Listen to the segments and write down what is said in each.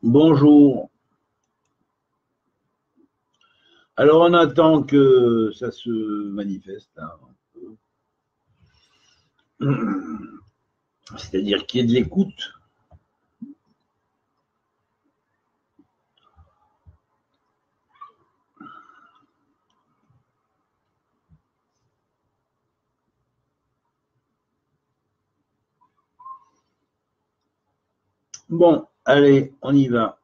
Bonjour. Alors, on attend que ça se manifeste, hein, un peu. C'est-à-dire qu'il y ait de l'écoute. Bon, allez, on y va.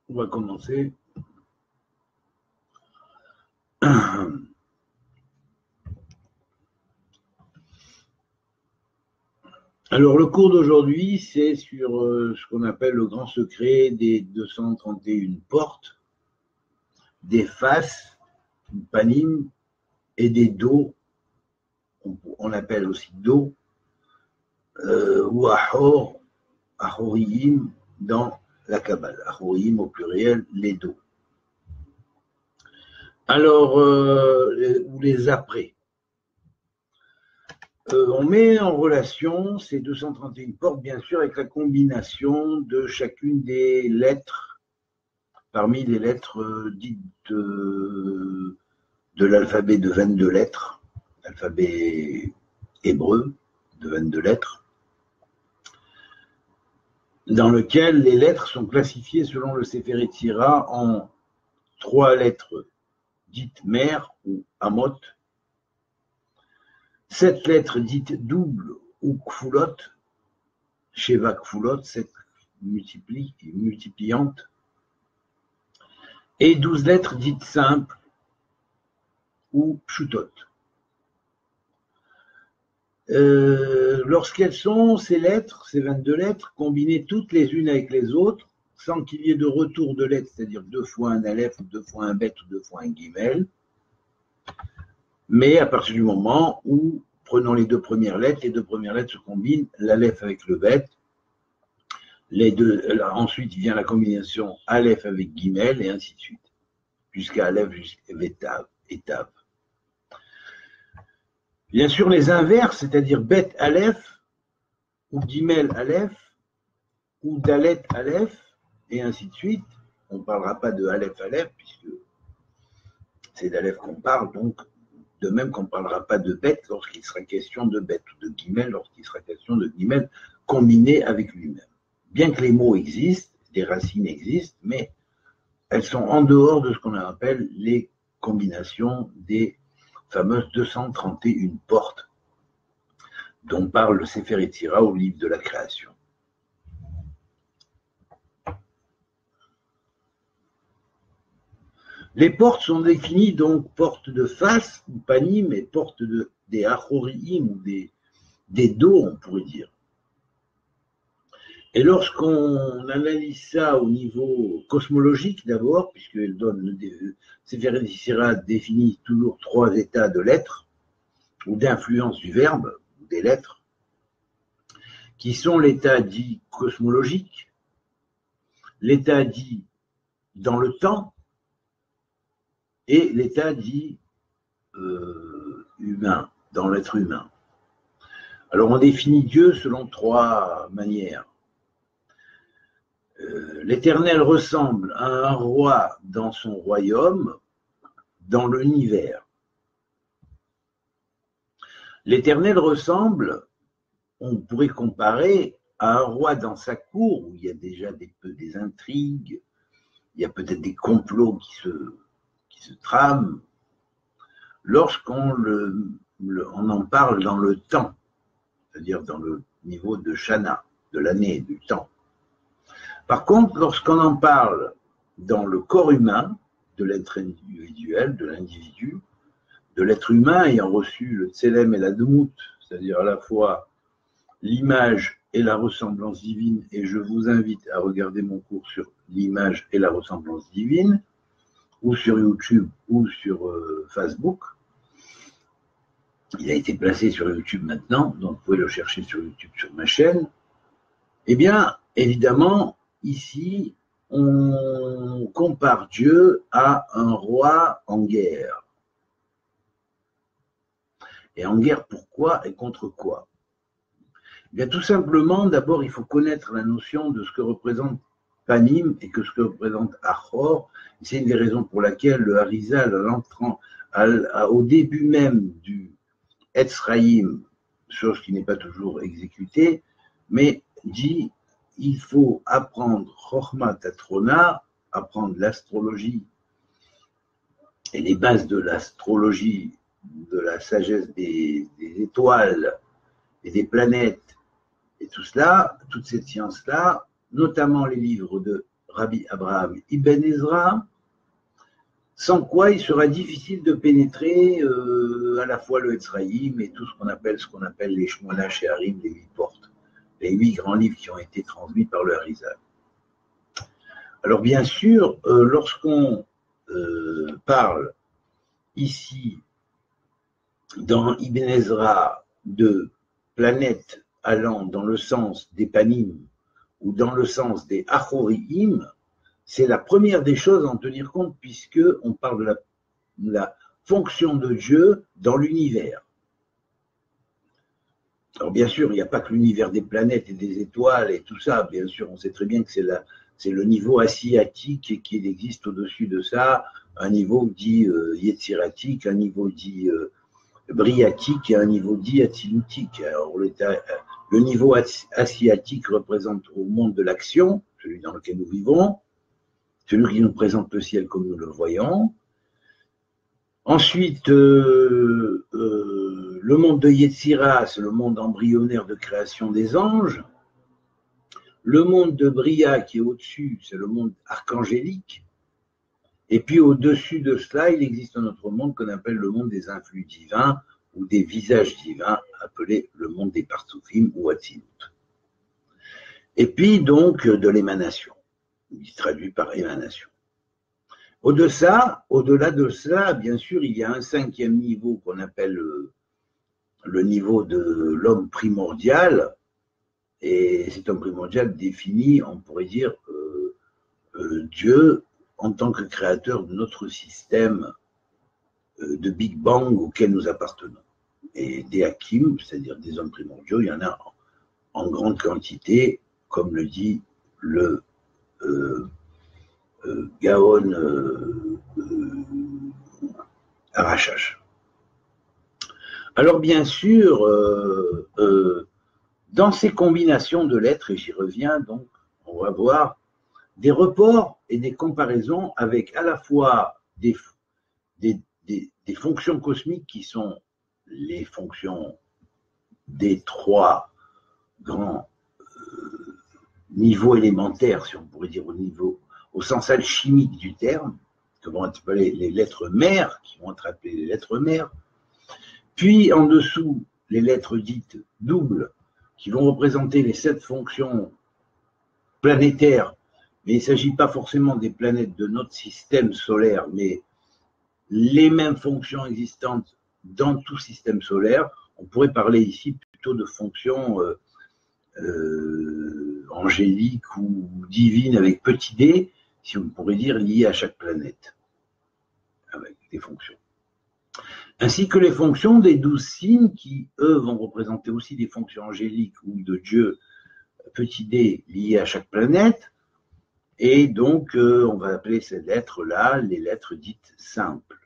On va commencer. Alors, le cours d'aujourd'hui, c'est sur ce qu'on appelle le grand secret des 231 portes, des faces, panim, et des dos, on appelle aussi dos, ou ahor, ahoriyim, dans la Kabbale. Ahoriyim au pluriel, les dos. Alors, ou les après. On met en relation ces 231 portes, bien sûr, avec la combination de chacune des lettres, parmi les lettres dites de l'alphabet de 22 lettres, l'alphabet hébreu de 22 lettres, dans lequel les lettres sont classifiées selon le Sefer Yetzira en 3 lettres dites mères ou amot, 7 lettres dites doubles ou kfulot, Sheva kfulot, 7 multipliantes, et 12 lettres dites simples ou pshutot. Lorsqu'elles sont, ces lettres, ces 22 lettres, combinées toutes les unes avec les autres, sans qu'il y ait de retour de lettres, c'est-à-dire 2 fois un aleph, ou 2 fois un bet, ou 2 fois un gimel, mais à partir du moment où, prenons les 2 premières lettres se combinent, l'aleph avec le bet, ensuite vient la combinaison aleph avec gimel, et ainsi de suite, jusqu'à aleph, jusqu'à vetav, et tav. Bien sûr, les inverses, c'est-à-dire bet aleph, ou gimel aleph, ou dalet aleph, et ainsi de suite. On ne parlera pas de aleph aleph, puisque c'est d'aleph qu'on parle, donc de même qu'on ne parlera pas de bet lorsqu'il sera question de bet, ou de gimel lorsqu'il sera question de gimel combiné avec lui-même. Bien que les mots existent, des racines existent, mais elles sont en dehors de ce qu'on appelle les combinations des fameuses 231 portes dont parle le Sefer Yetzira au livre de la création. Les portes sont définies donc portes de face, ou panim, et portes des achoriim, ou des dos, on pourrait dire. Et lorsqu'on analyse ça au niveau cosmologique d'abord, puisqu'elle donne, Sefer Yetzira définit toujours 3 états de l'être, ou d'influence du verbe, ou des lettres, qui sont l'état dit cosmologique, l'état dit dans le temps, et l'état dit humain, dans l'être humain. Alors on définit Dieu selon 3 manières. L'Éternel ressemble à un roi dans son royaume, dans l'univers. L'Éternel ressemble, on pourrait comparer, à un roi dans sa cour, où il y a déjà des intrigues, il y a peut-être des complots qui se trament, lorsqu'on on en parle dans le temps, c'est-à-dire dans le niveau de Shana, de l'année, du temps. Par contre, lorsqu'on en parle dans le corps humain, de l'être individuel, de l'individu, de l'être humain ayant reçu le tselem et la dmout, c'est-à-dire à la fois l'image et la ressemblance divine, et je vous invite à regarder mon cours sur l'image et la ressemblance divine, ou sur YouTube ou sur Facebook. Il a été placé sur YouTube maintenant, donc vous pouvez le chercher sur YouTube, sur ma chaîne. Eh bien, évidemment, ici, on compare Dieu à un roi en guerre. Et en guerre, pourquoi et contre quoi? Eh bien, tout simplement, d'abord, il faut connaître la notion de ce que représente panim et que ce que représente Achor. C'est une des raisons pour laquelle le Harizal, au début même du Etzraïm, chose qui n'est pas toujours exécutée, mais dit il faut apprendre Chochmat Tatrona, apprendre l'astrologie et les bases de l'astrologie, de la sagesse des étoiles et des planètes et tout cela, toute cette science-là, notamment les livres de Rabbi Abraham Ibn Ezra, sans quoi il sera difficile de pénétrer à la fois le Etzraïm et tout ce qu'on appelle les Shmona Shearim, les 8 portes, les 8 grands livres qui ont été transmis par le Harizal. Alors bien sûr, lorsqu'on parle ici dans Ibn Ezra de planètes allant dans le sens des panim ou dans le sens des achoriim, c'est la première des choses à en tenir compte puisque on parle de la fonction de Dieu dans l'univers. Alors bien sûr, il n'y a pas que l'univers des planètes et des étoiles et tout ça, bien sûr, on sait très bien que c'est le niveau asiatique et qu'il existe au-dessus de ça un niveau dit yetziratique, un niveau dit briatique et un niveau dit atzilutique. Alors le niveau asiatique représente au monde de l'action, celui dans lequel nous vivons, celui qui nous présente le ciel comme nous le voyons. Ensuite, le monde de Yetzira, c'est le monde embryonnaire de création des anges. Le monde de Bria, qui est au-dessus, c'est le monde archangélique. Et puis au-dessus de cela, il existe un autre monde qu'on appelle le monde des influx divins ou des visages divins, appelé le monde des Partsoufim ou Atzilut. Et puis donc de l'émanation, il se traduit par émanation. Au-delà de cela, bien sûr, il y a un 5e niveau qu'on appelle le niveau de l'homme primordial. Et cet homme primordial définit, on pourrait dire, Dieu en tant que créateur de notre système de Big Bang auquel nous appartenons. Et des Hakim, c'est-à-dire des hommes primordiaux, il y en a en grande quantité, comme le dit le Gaon Arachash. Alors bien sûr, dans ces combinations de lettres, et j'y reviens donc, on va voir des reports et des comparaisons avec à la fois des fonctions cosmiques qui sont les fonctions des 3 grands niveaux élémentaires, si on pourrait dire au sens alchimique du terme, que vont être appelées les lettres mères, qui vont être appelées les lettres mères, puis en dessous les lettres dites doubles, qui vont représenter les 7 fonctions planétaires, mais il ne s'agit pas forcément des planètes de notre système solaire, mais les mêmes fonctions existantes dans tout système solaire. On pourrait parler ici plutôt de fonctions angéliques ou divines avec petit d, si on pourrait dire liées à chaque planète, avec des fonctions. Ainsi que les fonctions des 12 signes qui, eux, vont représenter aussi des fonctions angéliques ou de Dieu, petit d, liées à chaque planète. Et donc, on va appeler ces lettres-là les lettres dites simples.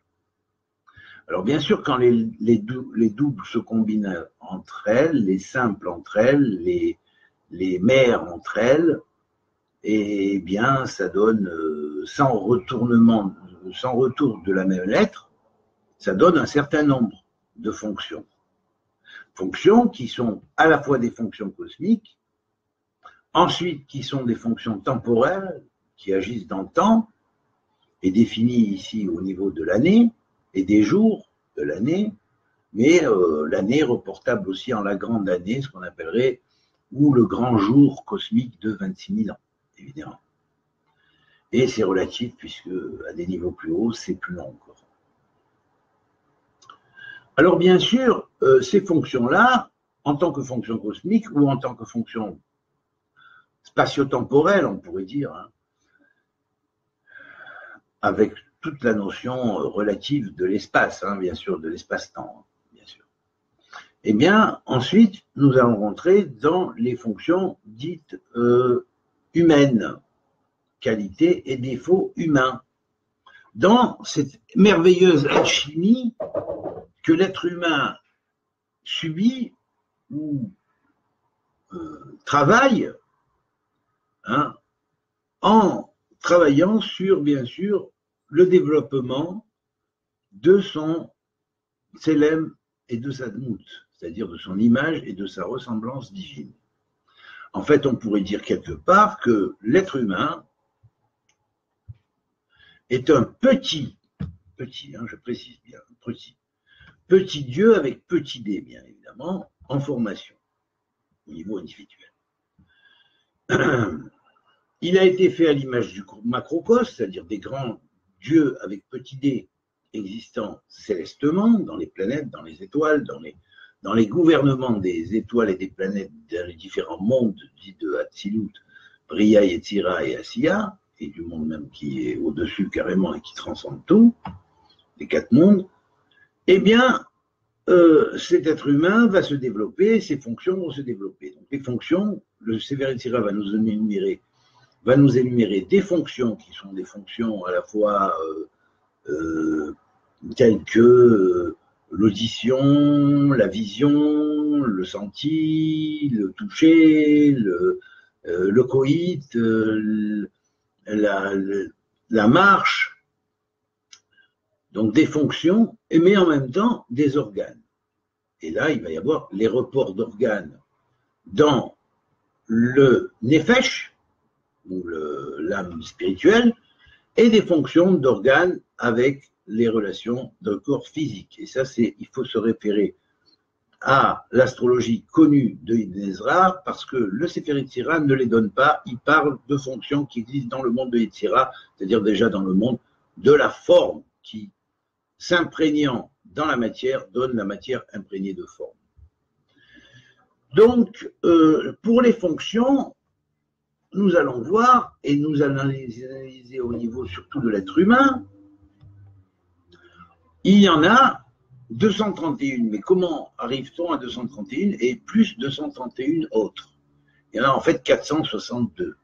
Alors, bien sûr, quand les doubles se combinent entre elles, les simples entre elles, les mères entre elles, eh bien, ça donne, sans retour de la même lettre, ça donne un certain nombre de fonctions. Fonctions qui sont à la fois des fonctions cosmiques, ensuite qui sont des fonctions temporelles, qui agissent dans le temps, et définies ici au niveau de l'année, et des jours de l'année, mais l'année reportable aussi en la grande année, ce qu'on appellerait, ou le grand jour cosmique de 26 000 ans, évidemment. Et c'est relatif, puisque à des niveaux plus hauts, c'est plus long encore. Alors bien sûr, ces fonctions-là, en tant que fonction cosmique ou en tant que fonction spatio-temporelle, on pourrait dire, hein, avec toute la notion relative de l'espace, hein, bien sûr, de l'espace-temps, bien sûr. Eh bien, ensuite, nous allons rentrer dans les fonctions dites humaines. qualités et défauts humains. Dans cette merveilleuse alchimie que l'être humain subit ou travaille, hein, en travaillant sur, bien sûr, le développement de son Tselem et de sa Dmout, c'est-à-dire de son image et de sa ressemblance divine. En fait, on pourrait dire quelque part que l'être humain est un petit, hein, je précise bien, petit Dieu avec petit d, bien évidemment, en formation, au niveau individuel. Il a été fait à l'image du macrocosme, c'est-à-dire des grands dieux avec petit d existant célestement dans les planètes, dans les étoiles, dans les gouvernements des étoiles et des planètes, dans les différents mondes dits de Hatzilut, Bria, Yetzira et Asiya, et du monde même qui est au-dessus carrément et qui transcende tout, les 4 mondes, eh bien, cet être humain va se développer, ses fonctions vont se développer. Donc les fonctions, le Sefer Yetzira va nous énumérer des fonctions qui sont des fonctions à la fois telles que l'audition, la vision, le senti, le toucher, le coït, la marche, donc des fonctions, mais en même temps des organes. Et là, il va y avoir les reports d'organes dans le nefesh, ou l'âme spirituelle, et des fonctions d'organes avec les relations d'un corps physique. Et ça, il faut se référer à l'astrologie connue de Ibn Ezra, parce que le Sefer Yetzira ne les donne pas, il parle de fonctions qui existent dans le monde de Yetzira, c'est-à-dire déjà dans le monde de la forme, qui, s'imprégnant dans la matière, donne la matière imprégnée de forme. Donc, pour les fonctions, nous allons voir et nous analyser au niveau surtout de l'être humain. Il y en a 231, mais comment arrive-t-on à 231 et plus 231 autres? Il y en a en fait 462.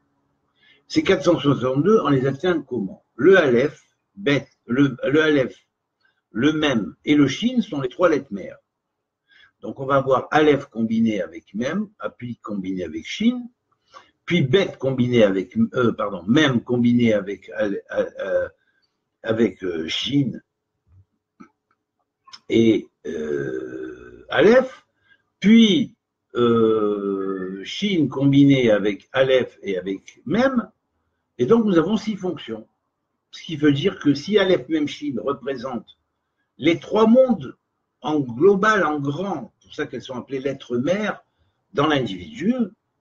Ces 462, on les atteint comment? Le Aleph, Bet, le Aleph, le Mem et le Shin sont les 3 lettres mères. Donc on va avoir Aleph combiné avec Mem, puis combiné avec Shin, puis Bet combiné avec Mem combiné avec Shin et Aleph, puis Shin combiné avec Aleph et avec Mem, et donc nous avons 6 fonctions. Ce qui veut dire que si Aleph, Mem, Shin représentent les 3 mondes en global, en grand, c'est pour ça qu'elles sont appelées lettres mères dans l'individu,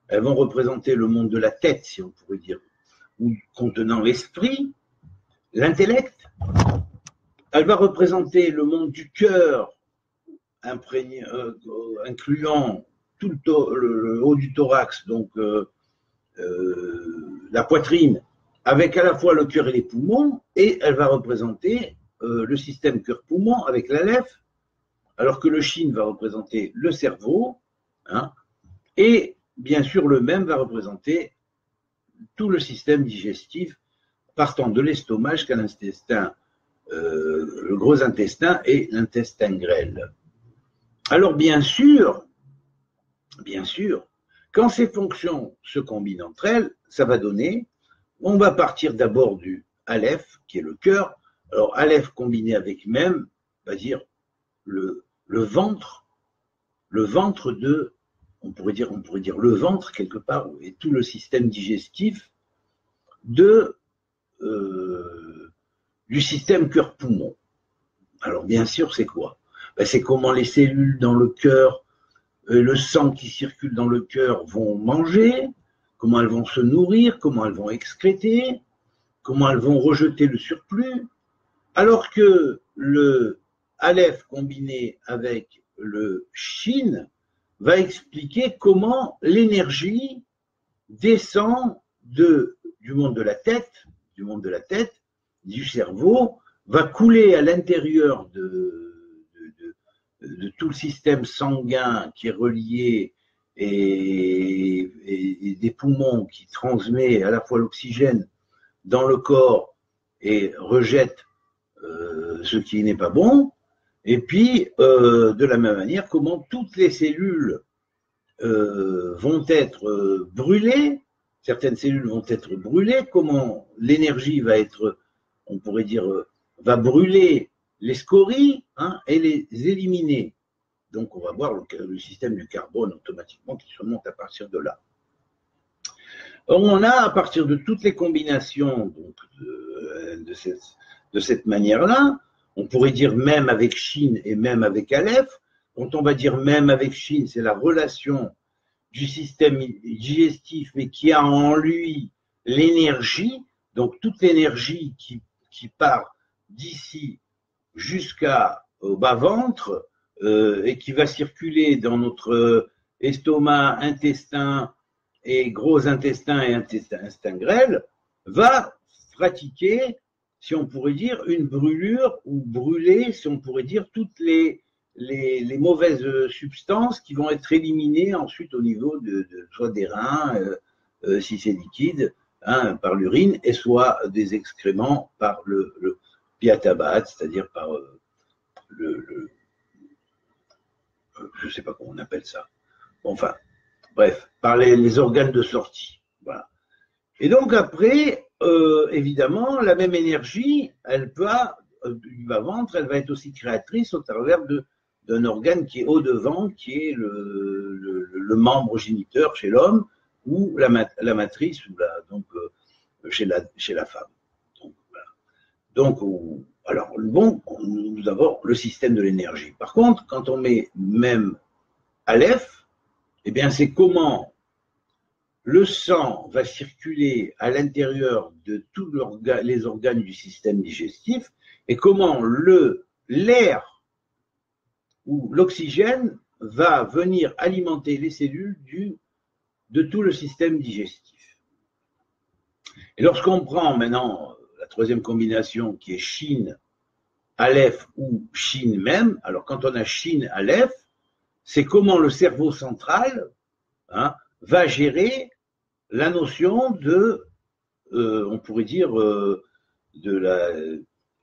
elles vont représenter le monde de la tête, si on pourrait dire, ou contenant l'esprit, l'intellect. Elle va représenter le monde du cœur, incluant tout le haut du thorax, donc la poitrine, avec à la fois le cœur et les poumons, et elle va représenter le système cœur-poumon avec l'Aleph, alors que le Shin va représenter le cerveau, hein, et bien sûr le Mem va représenter tout le système digestif, partant de l'estomac jusqu'à l'intestin, le gros intestin et l'intestin grêle. Alors bien sûr, quand ces fonctions se combinent entre elles, ça va donner, on va partir d'abord du Aleph, qui est le cœur. Alors Aleph combiné avec Mem va dire le ventre de, on pourrait dire le ventre quelque part, et tout le système digestif du système cœur-poumon. Alors bien sûr, c'est quoi? C'est comment les cellules dans le cœur, le sang qui circule dans le cœur vont manger, comment elles vont se nourrir, comment elles vont excréter, comment elles vont rejeter le surplus, alors que le Aleph combiné avec le Shin va expliquer comment l'énergie descend du monde de la tête, du cerveau, va couler à l'intérieur de tout le système sanguin qui est relié et des poumons qui transmet à la fois l'oxygène dans le corps et rejette ce qui n'est pas bon. Et puis, de la même manière, comment toutes les cellules vont être brûlées, certaines cellules vont être brûlées, comment l'énergie va être, on pourrait dire, va brûler les scories et les éliminer. Donc, on va voir le système du carbone automatiquement qui se monte à partir de là. On a, à partir de toutes les combinations donc, de cette manière-là, on pourrait dire même avec Chine et même avec Aleph. Quand on va dire même avec Chine, c'est la relation du système digestif, mais qui a en lui l'énergie, donc toute l'énergie qui part d'ici jusqu'au bas-ventre et qui va circuler dans notre estomac, intestin et gros intestin et intestin grêle, va pratiquer, si on pourrait dire, une brûlure ou brûler, si on pourrait dire, toutes les mauvaises substances qui vont être éliminées ensuite au niveau soit des reins, si c'est liquide, par l'urine, et soit des excréments par le piatabat, c'est-à-dire par je ne sais pas comment on appelle ça. Enfin, bref, par les organes de sortie. Voilà. Et donc après, évidemment, la même énergie, elle peut, du bas-ventre, elle va être aussi créatrice au travers d'un organe qui est au-devant, qui est le membre géniteur chez l'homme, ou la matrice, donc, chez la femme. Donc, voilà. Donc, alors, bon, nous avons le système de l'énergie. Par contre, quand on met même Aleph, eh bien, c'est comment le sang va circuler à l'intérieur de tous les organes du système digestif et comment l'air ou l'oxygène va venir alimenter les cellules de tout le système digestif. Et lorsqu'on prend maintenant la troisième combination qui est Shin, Aleph ou Shin même, alors quand on a Shin, Aleph, c'est comment le cerveau central va gérer la notion on pourrait dire,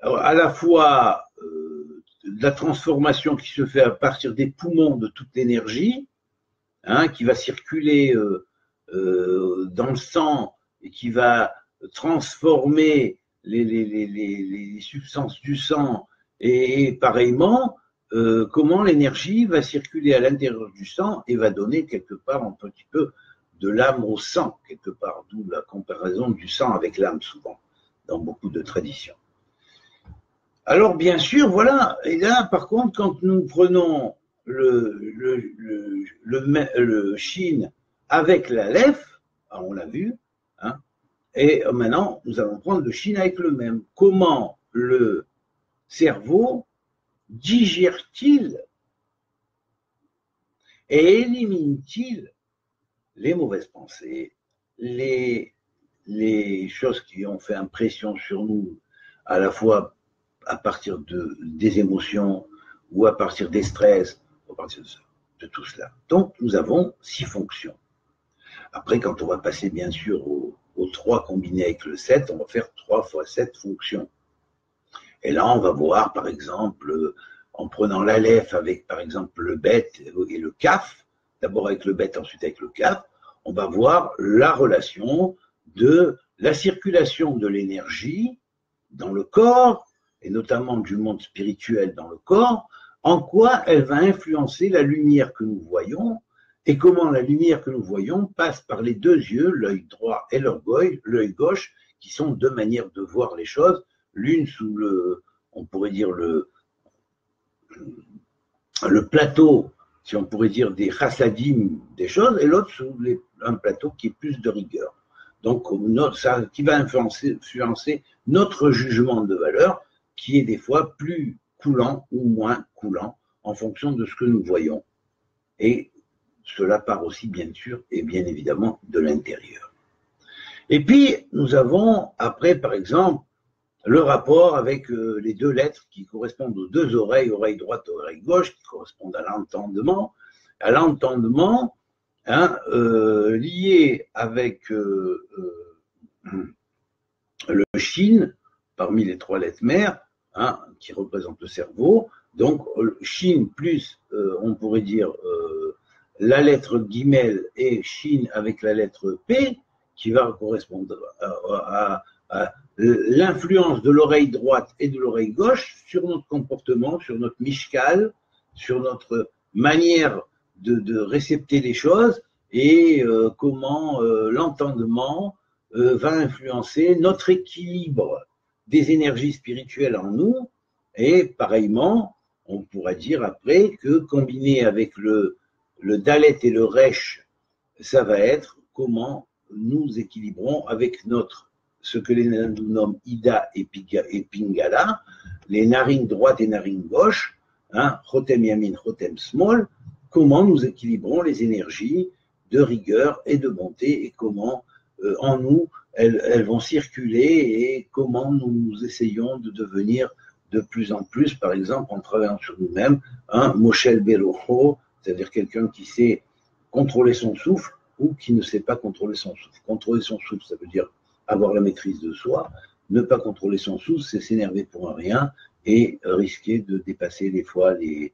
à la fois de la transformation qui se fait à partir des poumons de toute l'énergie, qui va circuler dans le sang et qui va transformer les substances du sang et pareillement, comment l'énergie va circuler à l'intérieur du sang et va donner quelque part un petit peu de l'âme au sang, quelque part, d'où la comparaison du sang avec l'âme, souvent, dans beaucoup de traditions. Alors, bien sûr, voilà, et là, par contre, quand nous prenons le Shin avec l'Aleph, on l'a vu, et maintenant, nous allons prendre le Shin avec le même. Comment le cerveau digère-t-il et élimine-t-il les mauvaises pensées, les choses qui ont fait impression sur nous, à la fois à partir des émotions ou à partir des stress, à partir de tout cela. Donc, nous avons 6 fonctions. Après, quand on va passer, bien sûr, aux 3 combinés avec le 7, on va faire 3 fois 7 fonctions. Et là, on va voir, par exemple, en prenant l'Aleph avec, par exemple, le Bet et le Kaf, d'abord avec le Bet, ensuite avec le Kaf, on va voir la relation de la circulation de l'énergie dans le corps, et notamment du monde spirituel dans le corps, en quoi elle va influencer la lumière que nous voyons, et comment la lumière que nous voyons passe par les 2 yeux, l'œil droit et l'œil gauche, qui sont 2 manières de voir les choses, l'une sous on pourrait dire le plateau, si on pourrait dire des chassadim, des choses, et l'autre sous un plateau qui est plus de rigueur. Donc, ça qui va influencer notre jugement de valeur, qui est des fois plus coulant ou moins coulant en fonction de ce que nous voyons. Et cela part aussi, bien sûr, et bien évidemment, de l'intérieur. Et puis, nous avons, après, par exemple, le rapport avec les 2 lettres qui correspondent aux 2 oreilles, oreille droite, oreille gauche, qui correspondent à l'entendement, lié avec le Shin, parmi les 3 lettres mères, hein, qui représentent le cerveau. Donc, Shin plus, on pourrait dire, la lettre Guimel et Shin avec la lettre P, qui va correspondre à l'influence de l'oreille droite et de l'oreille gauche sur notre comportement, sur notre mishkal, sur notre manière de récepter les choses et comment l'entendement va influencer notre équilibre des énergies spirituelles en nous. Et pareillement, on pourra dire après que combiné avec le Dalet et le Resh, ça va être comment nous équilibrons avec notre, ce que les hindous nomment Ida et Pingala, les narines droites et narines gauches, hein, Chotem Yamin, Chotem Small, comment nous équilibrons les énergies de rigueur et de bonté et comment en nous elles vont circuler et comment nous essayons de devenir de plus en plus, par exemple en travaillant sur nous-mêmes, un Moshel Belocho, c'est-à-dire quelqu'un qui sait contrôler son souffle ou qui ne sait pas contrôler son souffle. Contrôler son souffle, ça veut dire avoir la maîtrise de soi. Ne pas contrôler son souffle, c'est s'énerver pour un rien et risquer de dépasser des fois les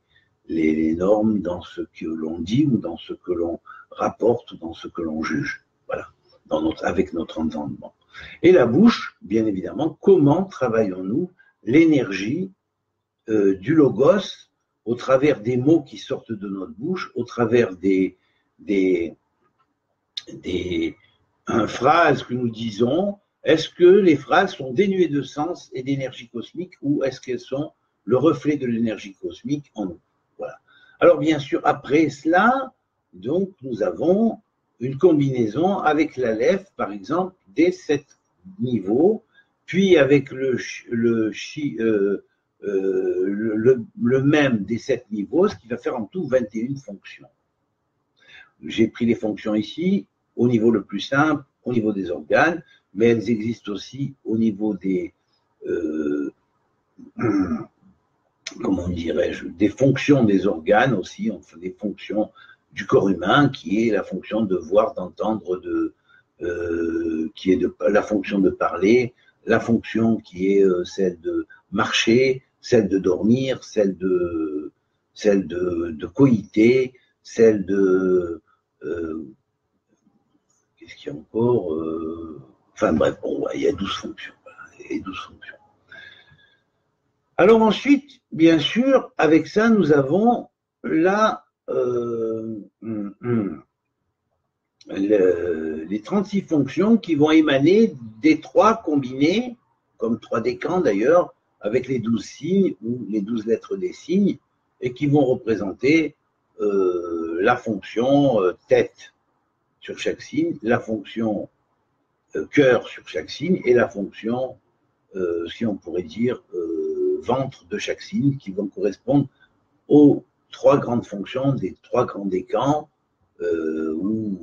normes dans ce que l'on dit ou dans ce que l'on rapporte ou dans ce que l'on juge. Voilà, avec notre entendement. Et la bouche, bien évidemment, comment travaillons-nous l'énergie du logos au travers des mots qui sortent de notre bouche, au travers des phrases que nous disons. Est-ce que les phrases sont dénuées de sens et d'énergie cosmique ou est-ce qu'elles sont le reflet de l'énergie cosmique en nous? Voilà. Alors bien sûr, après cela, donc nous avons une combinaison avec l'Aleph, par exemple, des 7 niveaux, puis avec le même des 7 niveaux, ce qui va faire en tout 21 fonctions. J'ai pris les fonctions ici, au niveau le plus simple, au niveau des organes, mais elles existent aussi au niveau des, comment dirais-je, des fonctions des organes aussi, enfin des fonctions du corps humain, qui est la fonction de voir, d'entendre, qui est la fonction de parler, la fonction qui est celle de marcher, celle de dormir, celle de coïter, celle de qu'est-ce qu'il y a encore enfin bref, bon, il y a 12 fonctions. Voilà, il y a 12 fonctions. Alors ensuite, bien sûr, avec ça, nous avons les 36 fonctions qui vont émaner des 3 combinés, comme 3 décans d'ailleurs, avec les 12 signes ou les 12 lettres des signes, et qui vont représenter la fonction tête sur chaque signe, la fonction cœur sur chaque signe et la fonction, si on pourrait dire, ventre de chaque signe, qui vont correspondre aux 3 grandes fonctions des 3 grands décans ou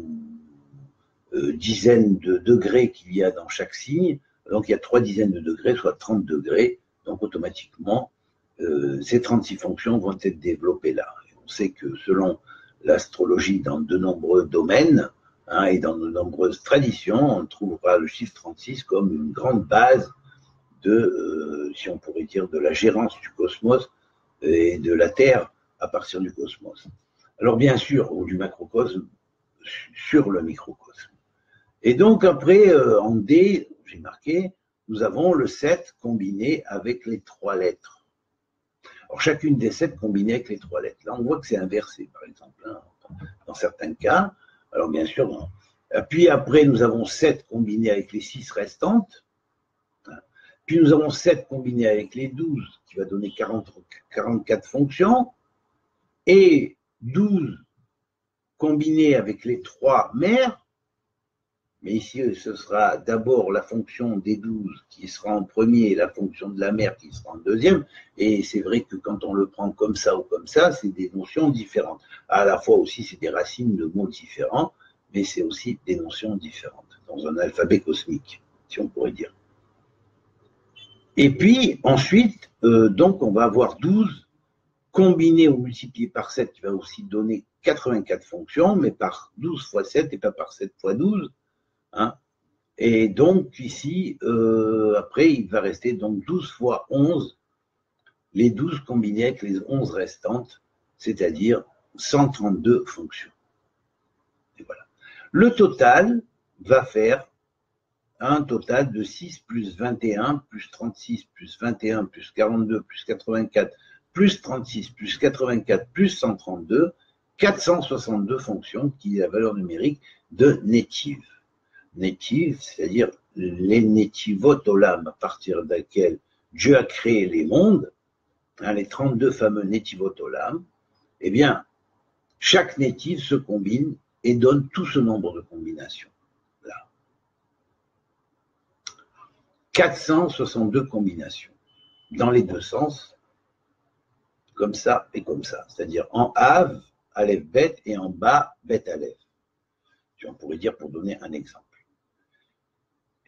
dizaines de degrés qu'il y a dans chaque signe. Donc il y a 3 dizaines de degrés, soit 30 degrés. Donc automatiquement, ces 36 fonctions vont être développées là. Et on sait que selon l'astrologie dans de nombreux domaines, hein, et dans de nombreuses traditions, on trouvera le chiffre 36 comme une grande base de, si on pourrait dire, de la gérance du cosmos et de la Terre à partir du cosmos. Alors bien sûr, ou du macrocosme sur le microcosme. Et donc après, en D, j'ai marqué, nous avons le 7 combiné avec les 3 lettres. Alors chacune des 7 combinées avec les 3 lettres. Là, on voit que c'est inversé, par exemple, hein, dans certains cas. Alors bien sûr, non. Puis après, nous avons 7 combinés avec les 6 restantes. Puis nous avons 7 combinés avec les 12, qui va donner 44 fonctions. Et 12 combinés avec les 3 mères. Mais ici, ce sera d'abord la fonction des 12 qui sera en premier et la fonction de la mère qui sera en deuxième. Et c'est vrai que quand on le prend comme ça ou comme ça, c'est des notions différentes. À la fois aussi, c'est des racines de mots différents, mais c'est aussi des notions différentes dans un alphabet cosmique, si on pourrait dire. Et puis, ensuite, donc, on va avoir 12 combinés ou multipliés par 7 qui va aussi donner 84 fonctions, mais par 12 fois 7 et pas par 7 fois 12. Hein. Et donc ici, après, il va rester donc 12 fois 11, les 12 combinés avec les 11 restantes, c'est-à-dire 132 fonctions. Et voilà. Le total va faire un total de 6 plus 21 plus 36 plus 21 plus 42 plus 84 plus 36 plus 84 plus 132, 462 fonctions qui est la valeur numérique de Netiv. Netiv, c'est-à-dire les Netivot Olam, à partir desquels Dieu a créé les mondes, hein, les 32 fameux Netivot Olam, eh bien, chaque Netiv se combine et donne tout ce nombre de combinations. Là. 462 combinations, dans les deux sens, comme ça et comme ça, c'est-à-dire en Av, Aleph Bet, et en bas, Bet Aleph. On pourrait dire pour donner un exemple.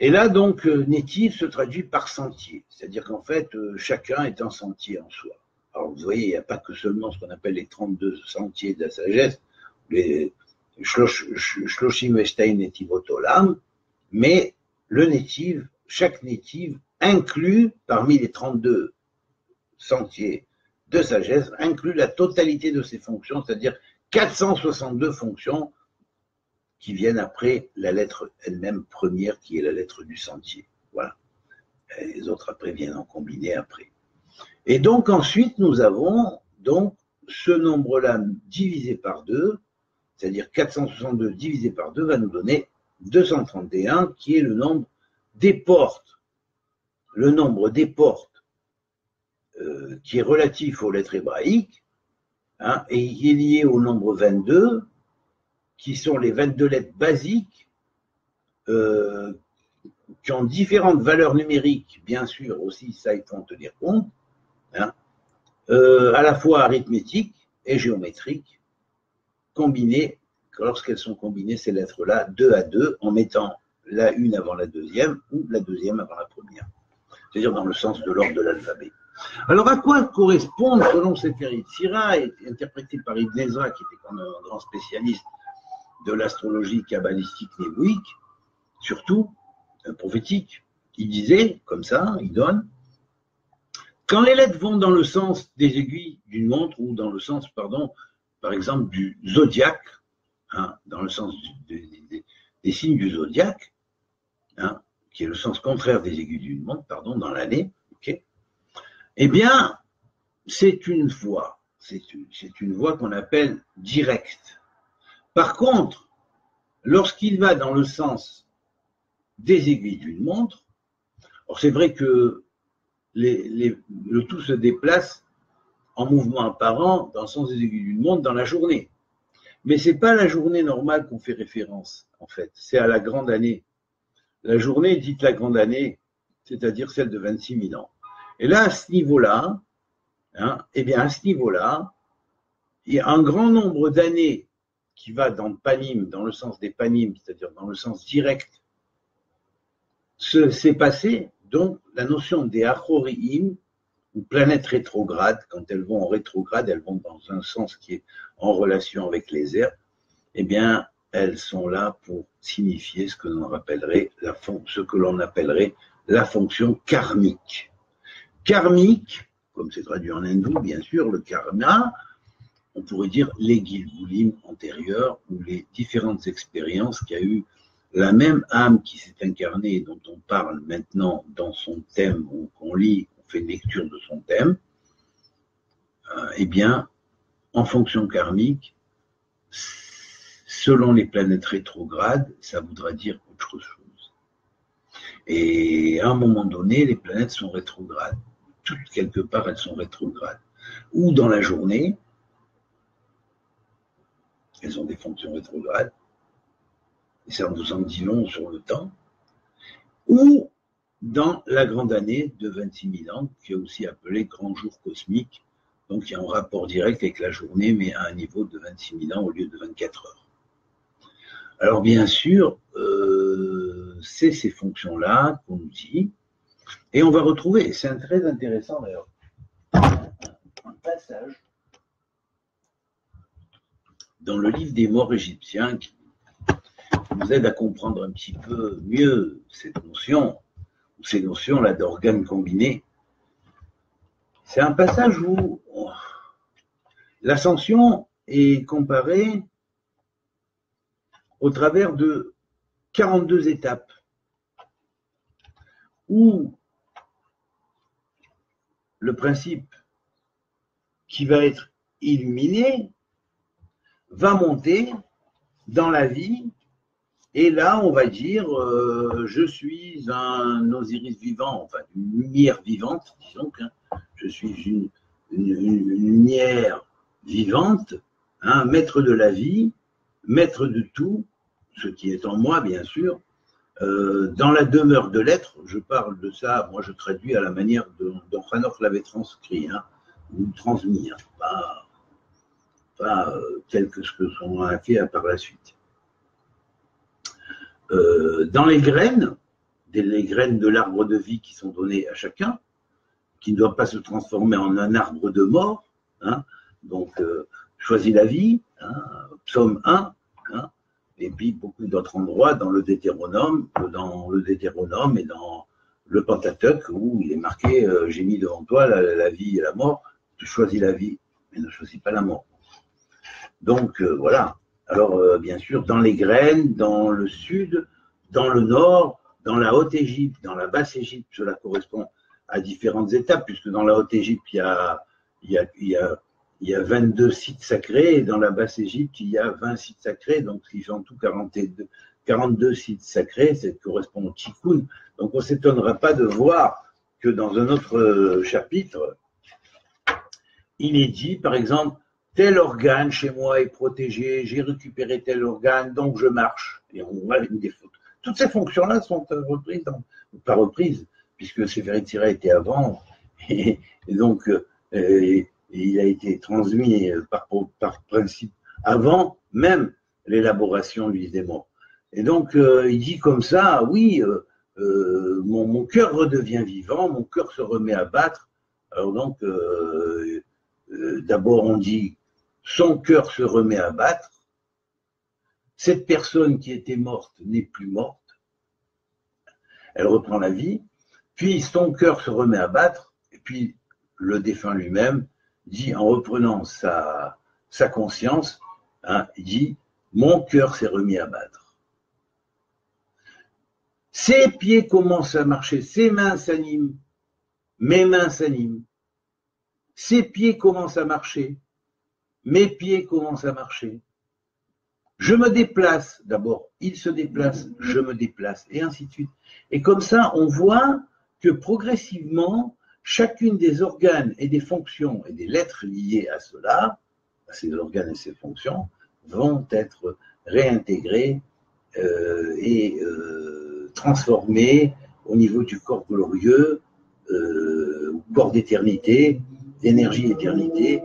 Et là, donc, Netiv se traduit par sentier, c'est-à-dire qu'en fait, chacun est un sentier en soi. Alors, vous voyez, il n'y a pas que seulement ce qu'on appelle les 32 sentiers de la sagesse, les Shloshim Veshtaim Netivot Olam, mais le Netiv, chaque Netiv inclut, parmi les 32 sentiers de sagesse, inclut la totalité de ses fonctions, c'est-à-dire 462 fonctions qui viennent après la lettre elle-même première, qui est la lettre du sentier. Voilà. Et les autres après viennent en combiner après. Et donc ensuite, nous avons donc ce nombre-là divisé par 2, c'est-à-dire 462 divisé par 2 va nous donner 231, qui est le nombre des portes. Le nombre des portes qui est relatif aux lettres hébraïques, hein, et qui est lié au nombre 22, qui sont les 22 lettres basiques, qui ont différentes valeurs numériques, bien sûr, aussi, ça, il faut en tenir compte, hein, à la fois arithmétiques et géométriques, combinées, lorsqu'elles sont combinées, ces lettres-là, 2 à 2, en mettant la une avant la deuxième, ou la deuxième avant la première, c'est-à-dire dans le sens de l'ordre de l'alphabet. Alors, à quoi correspondent, selon Sefer Yetzira, interprété par Ibn Ezra, qui était quand même un grand spécialiste de l'astrologie kabbalistique névoïque, surtout prophétique, il disait, comme ça, il donne, quand les lettres vont dans le sens des aiguilles d'une montre, ou dans le sens, pardon, par exemple, du zodiaque, hein, dans le sens des signes du zodiaque, hein, qui est le sens contraire des aiguilles d'une montre, pardon, dans l'année, ok, eh bien, c'est une voie qu'on appelle directe. Par contre, lorsqu'il va dans le sens des aiguilles d'une montre, alors c'est vrai que le tout se déplace en mouvement apparent dans le sens des aiguilles d'une montre dans la journée. Mais ce n'est pas la journée normale qu'on fait référence, en fait, c'est à la grande année. La journée dite la grande année, c'est-à-dire celle de 26 000 ans. Et là, à ce niveau-là, hein, eh bien, à ce niveau-là, il y a un grand nombre d'années qui va dans le panim, dans le sens des panim, c'est-à-dire dans le sens direct, s'est passé, donc, la notion des achoriim, ou planètes rétrogrades, quand elles vont en rétrograde, elles vont dans un sens qui est en relation avec les airs, eh bien, elles sont là pour signifier ce que l'on appellerait la fonction karmique. Karmique, comme c'est traduit en hindou, bien sûr, le karma, on pourrait dire les Gilgulim antérieurs ou les différentes expériences qu'il y a eu, la même âme qui s'est incarnée et dont on parle maintenant dans son thème, qu'on lit, on fait une lecture de son thème, eh bien, en fonction karmique, selon les planètes rétrogrades, ça voudra dire autre chose. Et à un moment donné, les planètes sont rétrogrades. Toutes, quelque part, elles sont rétrogrades. Ou dans la journée, elles ont des fonctions rétrogrades, et ça vous en dit long sur le temps, ou dans la grande année de 26 000 ans, qui est aussi appelée grand jour cosmique, donc il y a un rapport direct avec la journée, mais à un niveau de 26 000 ans au lieu de 24 heures. Alors bien sûr, c'est ces fonctions-là qu'on nous dit, et on va retrouver, c'est très intéressant d'ailleurs, un passage dans le livre des morts égyptiens nous aide à comprendre un petit peu mieux cette notion, ou ces notions-là d'organes combinés. C'est un passage où l'ascension est comparée au travers de 42 étapes, où le principe qui va être illuminé va monter dans la vie, et là on va dire je suis un Osiris vivant, enfin une lumière vivante, disons que je suis une lumière vivante, maître de la vie, maître de tout, ce qui est en moi bien sûr, dans la demeure de l'être. Je parle de ça, moi je traduis à la manière dont Hanoch l'avait transcrit, ou transmis, pas tel que ce que son a fait par la suite. Dans les graines de l'arbre de vie qui sont données à chacun, qui ne doit pas se transformer en un arbre de mort, donc choisis la vie, psaume 1, et puis beaucoup d'autres endroits dans le Deutéronome et dans le Pentateuque, où il est marqué j'ai mis devant toi la vie et la mort, tu choisis la vie, mais ne choisis pas la mort. Donc voilà. Alors bien sûr, dans les graines, dans le sud, dans le nord, dans la Haute-Égypte, dans la Basse-Égypte, cela correspond à différentes étapes, puisque dans la Haute-Égypte, il y a 22 sites sacrés, et dans la Basse-Égypte, il y a 20 sites sacrés, donc ce qui fait en tout 42 sites sacrés, ça correspond au Tikkun. Donc on ne s'étonnera pas de voir que dans un autre chapitre, il est dit, par exemple, tel organe chez moi est protégé, j'ai récupéré tel organe, donc je marche. Et on voit des photos. Toutes ces fonctions-là sont reprises, pas reprises, puisque Sefer Yetzirah était avant, et donc il a été transmis par principe avant même l'élaboration du des morts. Et donc il dit comme ça, oui, mon cœur redevient vivant, mon cœur se remet à battre. Alors donc, d'abord on dit son cœur se remet à battre, cette personne qui était morte n'est plus morte, elle reprend la vie, puis son cœur se remet à battre, et puis le défunt lui-même dit, en reprenant sa conscience, il dit, mon cœur s'est remis à battre. Ses pieds commencent à marcher, ses mains s'animent, mes mains s'animent, ses pieds commencent à marcher, mes pieds commencent à marcher. Je me déplace, d'abord, il se déplace, je me déplace, et ainsi de suite. Et comme ça, on voit que progressivement, chacune des organes et des fonctions et des lettres liées à cela, à ces organes et ces fonctions, vont être réintégrées et transformées au niveau du corps glorieux, corps d'éternité, d'énergie éternité,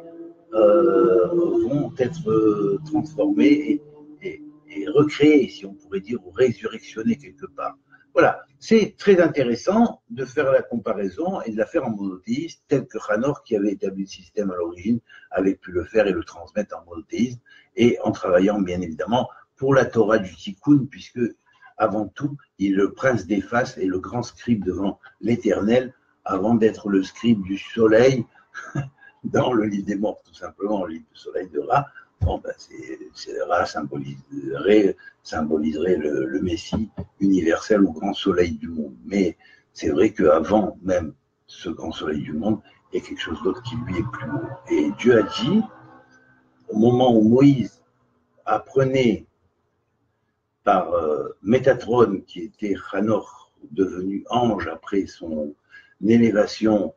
vont être transformées et recréées, si on pourrait dire, ou résurrectionnées quelque part. Voilà, c'est très intéressant de faire la comparaison et de la faire en monothéisme, tel que Hanoch, qui avait établi le système à l'origine, avait pu le faire et le transmettre en monothéisme, et en travaillant bien évidemment pour la Torah du Tikkun, puisque avant tout, il est le prince des faces et le grand scribe devant l'Éternel, avant d'être le scribe du soleil dans le livre des morts, tout simplement, le livre du soleil de Ra. Bon, ben Ra symboliserait le Messie universel ou grand soleil du monde. Mais c'est vrai qu'avant même ce grand soleil du monde, il y a quelque chose d'autre qui lui est plus haut. Et Dieu a dit, au moment où Moïse apprenait par Métatron, qui était Hanoch, devenu ange après son élévation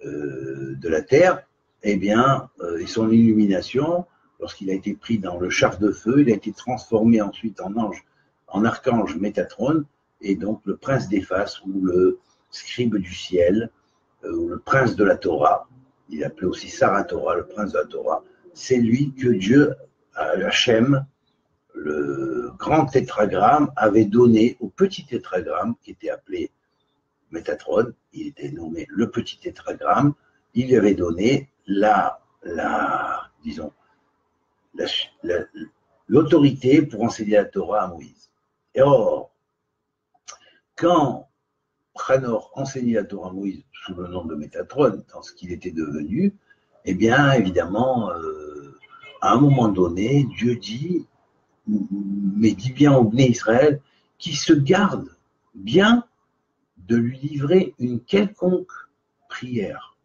de la terre, eh bien, et son illumination, lorsqu'il a été pris dans le char de feu, il a été transformé ensuite en ange, en archange Métatron, et donc le prince des faces, ou le scribe du ciel, ou le prince de la Torah, il appelait aussi Sarah Torah, le prince de la Torah, c'est lui que Dieu, Hachem, le grand tétragramme, avait donné au petit tétragramme, qui était appelé Métatron, il était nommé le petit tétragramme, il lui avait donné l'autorité pour enseigner la Torah à Moïse. Et or, quand Hanor enseignait la Torah à Moïse sous le nom de Métatron, dans ce qu'il était devenu, eh bien, évidemment, à un moment donné, Dieu dit, mais dis bien au Bné Israël, qui se garde bien de lui livrer une quelconque prière,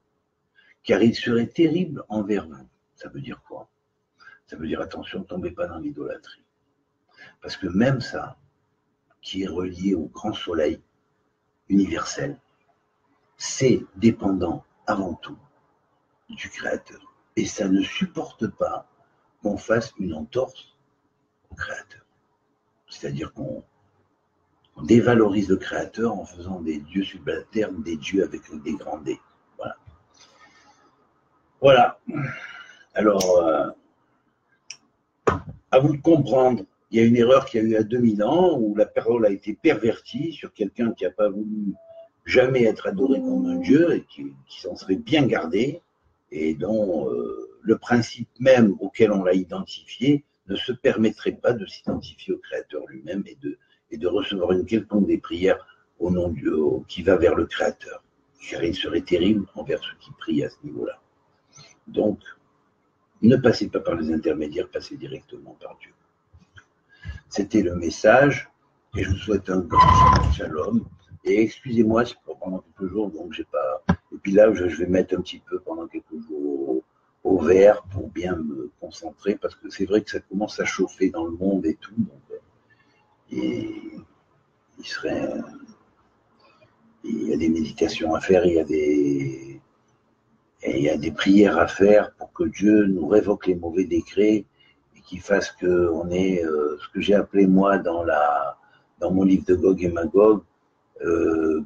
car il serait terrible envers vous. Ça veut dire quoi? Ça veut dire attention, ne tombez pas dans l'idolâtrie. Parce que même ça, qui est relié au grand soleil universel, c'est dépendant avant tout du Créateur. Et ça ne supporte pas qu'on fasse une entorse au Créateur. C'est-à-dire qu'on dévalorise le Créateur en faisant des dieux subalternes, des dieux avec des grands D. Voilà. Voilà. Alors, à vous de comprendre, il y a une erreur qu'il y a eu à 2000 ans où la parole a été pervertie sur quelqu'un qui n'a pas voulu jamais être adoré comme un dieu et qui s'en serait bien gardé et dont le principe même auquel on l'a identifié ne se permettrait pas de s'identifier au Créateur lui-même et de recevoir une quelconque des prières au nom de Dieu qui va vers le Créateur. Car il serait terrible envers ceux qui prient à ce niveau-là. Donc, ne passez pas par les intermédiaires, passez directement par Dieu. C'était le message et je vous souhaite un grand shalom. Et excusez-moi, c'est pendant quelques jours, donc j'ai pas. Et puis là, je vais mettre un petit peu pendant quelques jours au vert pour bien me concentrer parce que c'est vrai que ça commence à chauffer dans le monde et tout. Donc, et il y a des méditations à faire, il y a des prières à faire pour que Dieu nous révoque les mauvais décrets et qu'il fasse qu'on ait ce que j'ai appelé moi dans mon livre de Gog et Magog,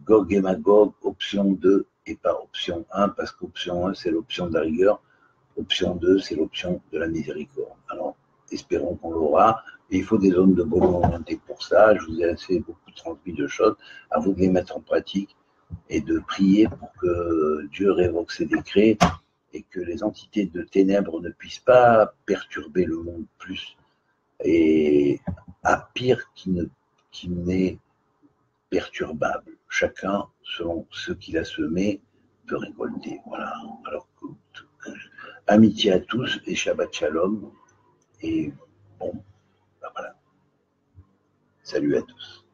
Gog et Magog, option 2 et pas option 1, parce qu'option 1 c'est l'option de la rigueur, option 2 c'est l'option de la miséricorde. Alors, espérons qu'on l'aura, et il faut des hommes de bonne volonté pour ça. Je vous ai assez beaucoup transmis de choses, à vous de les mettre en pratique et de prier pour que Dieu révoque ses décrets et que les entités de ténèbres ne puissent pas perturber le monde plus et à pire qu'il n'est perturbable. Chacun, selon ce qu'il a semé, peut récolter. Voilà. Alors, amitié à tous et Shabbat Shalom. Et bon, ben voilà. Salut à tous.